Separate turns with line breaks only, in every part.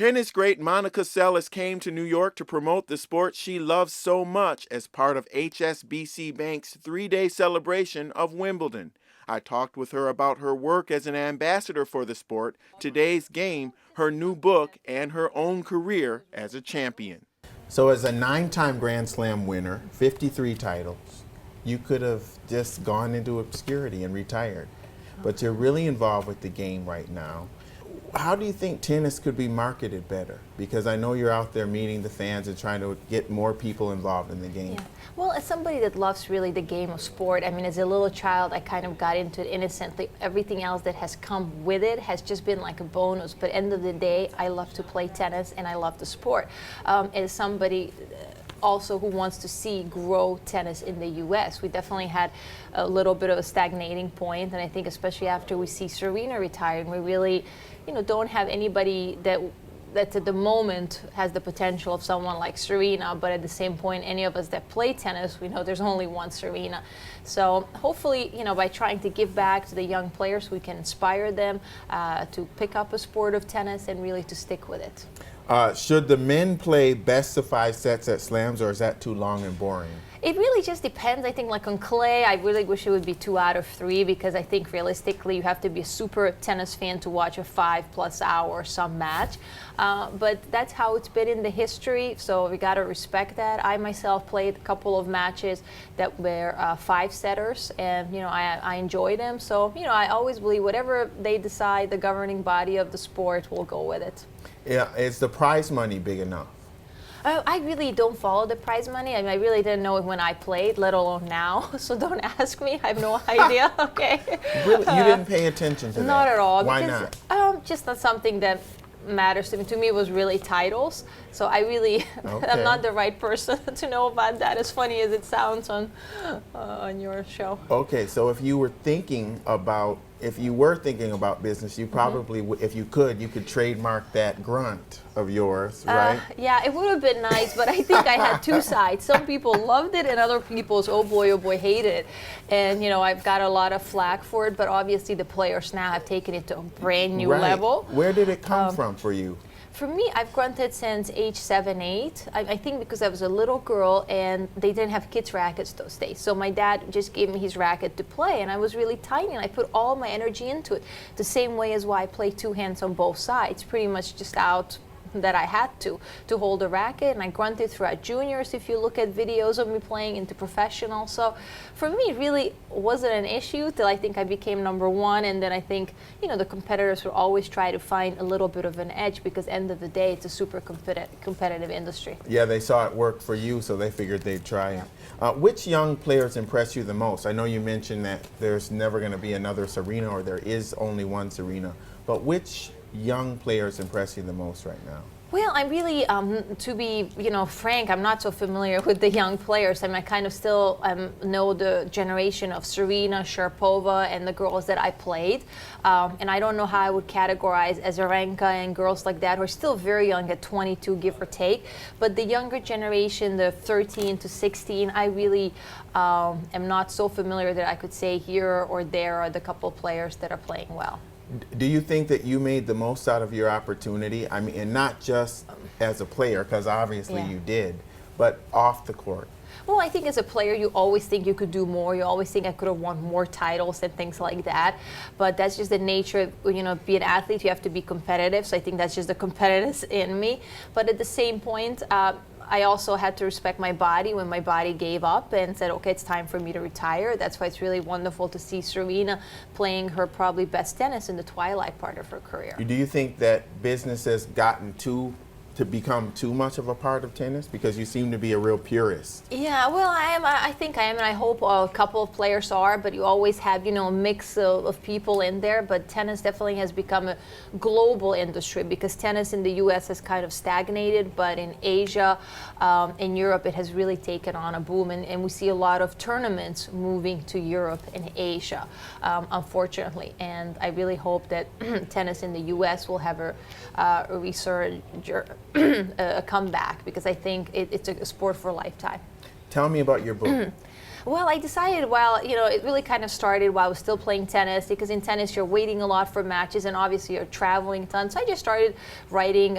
Tennis great Monica Seles came to New York to promote the sport she loves so much as part of HSBC Bank's 3-day celebration of Wimbledon. I talked with her about her work as an ambassador for the sport, today's game, her new book, and her own career as a champion. So as a 9-time Grand Slam winner, 53 titles, you could have just gone into obscurity and retired. But you're really involved with the game right now. How do you think tennis could be marketed better? Because I know you're out there meeting the fans and trying to get more people involved in the game.
Yeah. Well, as somebody that loves really the game of sport, I mean, as a little child, I kind of got into it innocently. Everything else that has come with it has just been like a bonus. But end of the day, I love to play tennis and I love the sport. As somebody also who wants to see grow tennis in the U.S. We definitely had a little bit of a stagnating point, and I think especially after we see Serena retired, we really, don't have anybody that at the moment has the potential of someone like Serena, but at the same point, any of us that play tennis, we know there's only one Serena. So hopefully, by trying to give back to the young players, we can inspire them to pick up a sport of tennis and really to stick with it.
Should the men play best of 5 sets at slams, or is that too long and boring?
It really just depends. I think like on clay, I really wish it would be 2 out of 3 because I think realistically you have to be a super tennis fan to watch a 5+ hour some match. But that's how it's been in the history, so we got to respect that. I myself played a couple of matches that were 5-setters, and I enjoy them. So I always believe whatever they decide, the governing body of the sport will go with it.
Yeah, is the prize money big enough?
I really don't follow the prize money. I mean, I really didn't know it when I played, let alone now. So don't ask me. I have no idea. Okay.
Really? You didn't pay attention to that?
Not at all.
Why
because,
not?
Just not something that matters to me. To me, it was really titles. So I really,
Okay.
I'm not the right person to know about that. As funny as it sounds on your show.
Okay, so if you were thinking about business, you probably, if you could trademark that grunt of yours, right?
Yeah, it would have been nice, but I think I had two sides. Some people loved it, and other people's oh boy, hated it. And I've got a lot of flack for it, but obviously the players now have taken it to a brand new level.
Where did it come from for you?
For me, I've grunted since age 7, 8. I think because I was a little girl and they didn't have kids' rackets those days. So my dad just gave me his racket to play, and I was really tiny, and I put all my energy into it. The same way as why I play 2 hands on both sides, pretty much just out that I had to hold a racket, and I grunted throughout juniors if you look at videos of me playing into professional. So for me it really wasn't an issue till I think I became number 1, and then I think the competitors will always try to find a little bit of an edge because end of the day it's a super competitive industry.
Yeah, they saw it work for you, so they figured they'd try it. Which young players impress you the most? I know you mentioned that there's never going to be another Serena, or there is only one Serena, but which young players impress you the most right now?
Well, I'm really, to be, frank, I'm not so familiar with the young players. I mean, I kind of still know the generation of Serena, Sharapova, and the girls that I played. And I don't know how I would categorize Azarenka and girls like that who are still very young at 22, give or take. But the younger generation, the 13 to 16, I really am not so familiar that I could say here or there are the couple players that are playing well.
Do you think that you made the most out of your opportunity? I mean, and not just as a player, because obviously you did, but off the court.
Well, I think as a player, you always think you could do more. You always think I could have won more titles and things like that. But that's just the nature of, be an athlete, you have to be competitive. So I think that's just the competitiveness in me. But at the same point, I also had to respect my body when my body gave up and said, okay, it's time for me to retire. That's why it's really wonderful to see Serena playing her probably best tennis in the twilight part of her career.
Do you think that business has gotten to become too much of a part of tennis? Because you seem to be a real purist.
Yeah, well, I think I am, and I hope a couple of players are, but you always have, a mix of people in there. But tennis definitely has become a global industry because tennis in the U.S. has kind of stagnated, but in Asia, in Europe, it has really taken on a boom, and we see a lot of tournaments moving to Europe and Asia, unfortunately. And I really hope that tennis in the U.S. will have a resurgence, a comeback, because I think it's a sport for a lifetime.
Tell me about your book.
Well, I decided while, it really kind of started while I was still playing tennis, because in tennis you're waiting a lot for matches and obviously you're traveling a ton. So I just started writing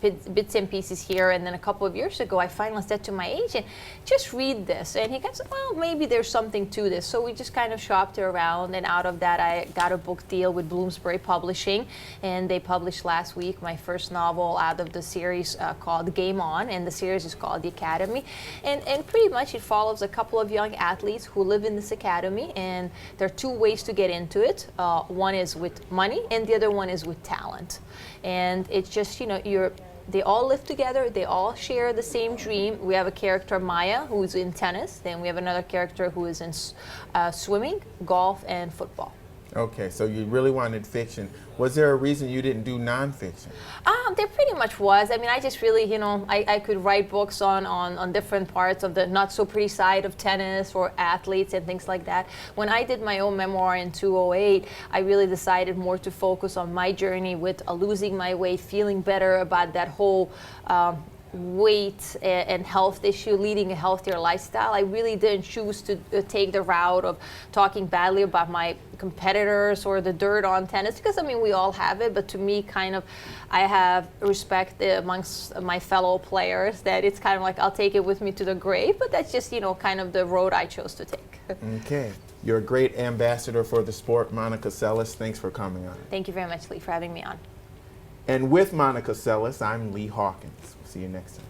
bits and pieces here, and then a couple of years ago I finally said to my agent, just read this. And he goes, well, maybe there's something to this. So we just kind of shopped it around, and out of that I got a book deal with Bloomsbury Publishing, and they published last week my first novel out of the series called Game On, and the series is called The Academy. And pretty much it follows a couple of young athletes who live in this academy, and there are two ways to get into it. One is with money, and the other one is with talent. And it's just, they all live together, they all share the same dream. We have a character, Maya, who's in tennis, then we have another character who is in swimming, golf, and football.
Okay, so you really wanted fiction. Was there a reason you didn't do nonfiction?
There pretty much was. I mean, I just really, I could write books on different parts of the not so pretty side of tennis or athletes and things like that. When I did my own memoir in 2008, I really decided more to focus on my journey with losing my weight, feeling better about that whole weight and health issue, leading a healthier lifestyle. I really didn't choose to take the route of talking badly about my competitors or the dirt on tennis, because I mean we all have it, but to me I have respect amongst my fellow players that it's kind of like I'll take it with me to the grave, but that's just kind of the road I chose to take.
Okay. You're a great ambassador for the sport, Monica Seles. Thanks for coming on.
Thank you very much, Lee, for having me on.
And with Monica Seles, I'm Lee Hawkins. See you next time.